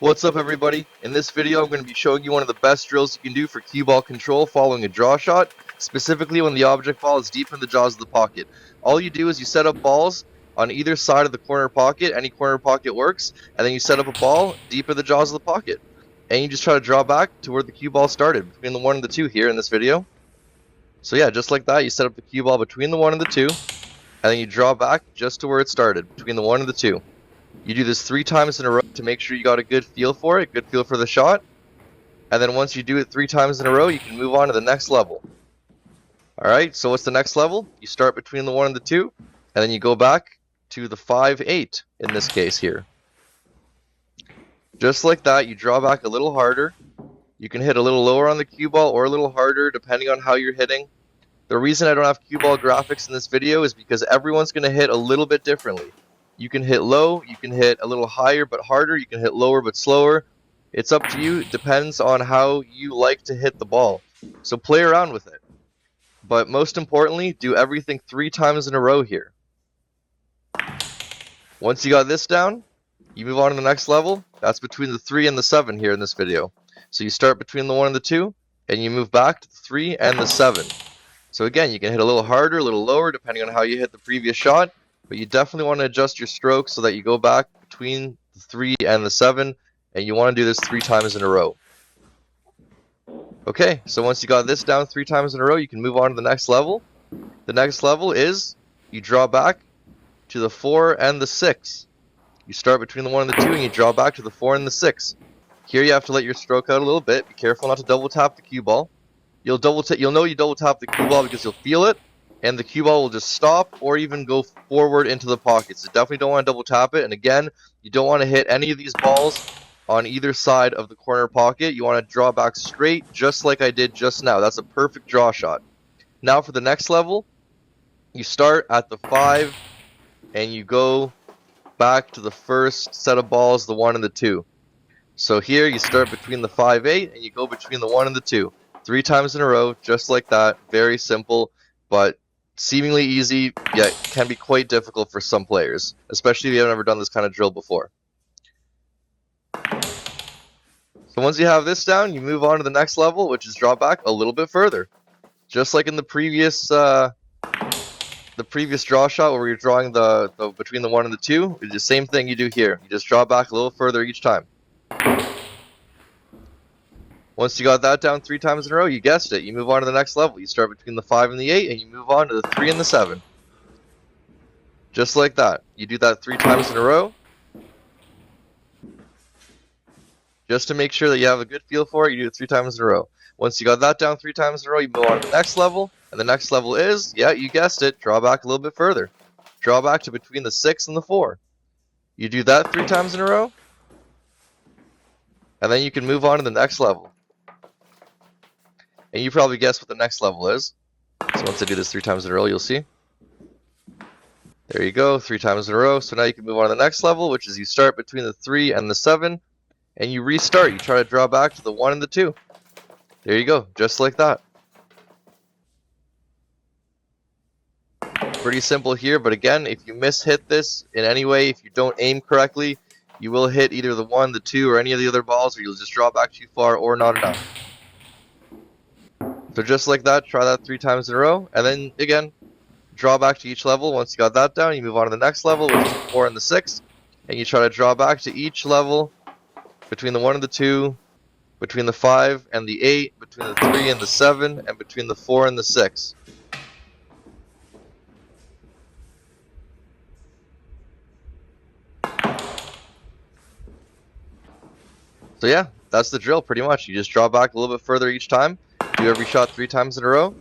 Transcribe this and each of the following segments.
What's up, everybody? In this video I'm going to be showing you one of the best drills you can do for cue ball control following a draw shot, specifically when the object ball is deep in the jaws of the pocket. All you do is you set up balls on either side of the corner pocket, any corner pocket works, and then you set up a ball deep in the jaws of the pocket. And you just try to draw back to where the cue ball started, between the 1 and the 2 here in this video. So yeah, just like that, you set up the cue ball between the 1 and the 2, and then you draw back just to where it started, between the 1 and the 2. You do this 3 times in a row to make sure you got a good feel for it, good feel for the shot. And then once you do it 3 times in a row, you can move on to the next level. Alright, so what's the next level? You start between the 1 and the 2, and then you go back to the 5-8 in this case here. Just like that, you draw back a little harder. You can hit a little lower on the cue ball or a little harder depending on how you're hitting. The reason I don't have cue ball graphics in this video is because everyone's going to hit a little bit differently. You can hit low, you can hit a little higher but harder, you can hit lower but slower. It's up to you, it depends on how you like to hit the ball. So play around with it. But most importantly, do everything 3 times in a row here. Once you got this down, you move on to the next level. That's between the 3 and the 7 here in this video. So you start between the 1 and the 2, and you move back to the 3 and the 7. So again, you can hit a little harder, a little lower, depending on how you hit the previous shot. But you definitely want to adjust your stroke so that you go back between the 3 and the 7, and you want to do this 3 times in a row. Okay, so once you got this down 3 times in a row, you can move on to the next level. The next level is you draw back to the 4 and the 6. You start between the 1 and the 2, and you draw back to the 4 and the 6. Here you have to let your stroke out a little bit. Be careful not to double tap the cue ball. You'll know you double tap the cue ball because you'll feel it. And the cue ball will just stop or even go forward into the pocket. So definitely don't want to double tap it. And again, you don't want to hit any of these balls on either side of the corner pocket. You want to draw back straight, just like I did just now. That's a perfect draw shot. Now for the next level, you start at the 5 and you go back to the first set of balls, the 1 and the 2. So here you start between the 5-8 and you go between the 1 and the 2. 3 times in a row, just like that. Very simple, but seemingly easy, yet can be quite difficult for some players, especially if you haven't ever done this kind of drill before. So once you have this down, you move on to the next level, which is draw back a little bit further. Just like in the previous draw shot where you're drawing the between the 1 and the 2, it's the same thing you do here. You just draw back a little further each time. Once you got that down 3 times in a row, you guessed it, you move on to the next level. You start between the 5 and the 8, and you move on to the 3 and the 7. Just like that. You do that 3 times in a row. Just to make sure that you have a good feel for it, you do it 3 times in a row. Once you got that down 3 times in a row, you move on to the next level. And the next level is, yeah, you guessed it, draw back a little bit further. Draw back to between the 6 and the 4. You do that 3 times in a row. And then you can move on to the next level. And you probably guessed what the next level is. So once I do this 3 times in a row, you'll see. There you go, 3 times in a row. So now you can move on to the next level, which is you start between the 3 and the 7, and you restart. You try to draw back to the 1 and the 2. There you go, just like that. Pretty simple here, but again, if you miss-hit this in any way, if you don't aim correctly, you will hit either the 1, the 2, or any of the other balls, or you'll just draw back too far or not enough. So just like that, try that 3 times in a row, and then again, draw back to each level. Once you got that down, you move on to the next level, which is the 4 and the 6, and you try to draw back to each level between the 1 and the 2, between the 5 and the 8, between the 3 and the 7, and between the 4 and the 6. So yeah, that's the drill pretty much. You just draw back a little bit further each time. Do every shot 3 times in a row,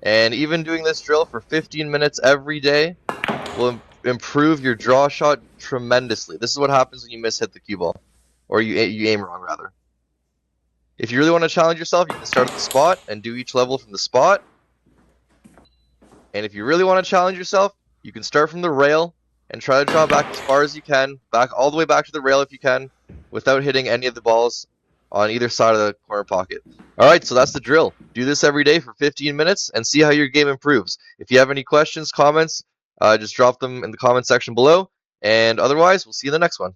and even doing this drill for 15 minutes every day will improve your draw shot tremendously. This is what happens when you miss-hit the cue ball, or you aim wrong rather. If you really want to challenge yourself, you can start at the spot and do each level from the spot. And if you really want to challenge yourself, you can start from the rail and try to draw back as far as you can, back all the way back to the rail if you can, without hitting any of the balls on either side of the corner pocket. Alright, so that's the drill. Do this every day for 15 minutes and see how your game improves. If you have any questions, comments, just drop them in the comment section below. And otherwise, we'll see you in the next one.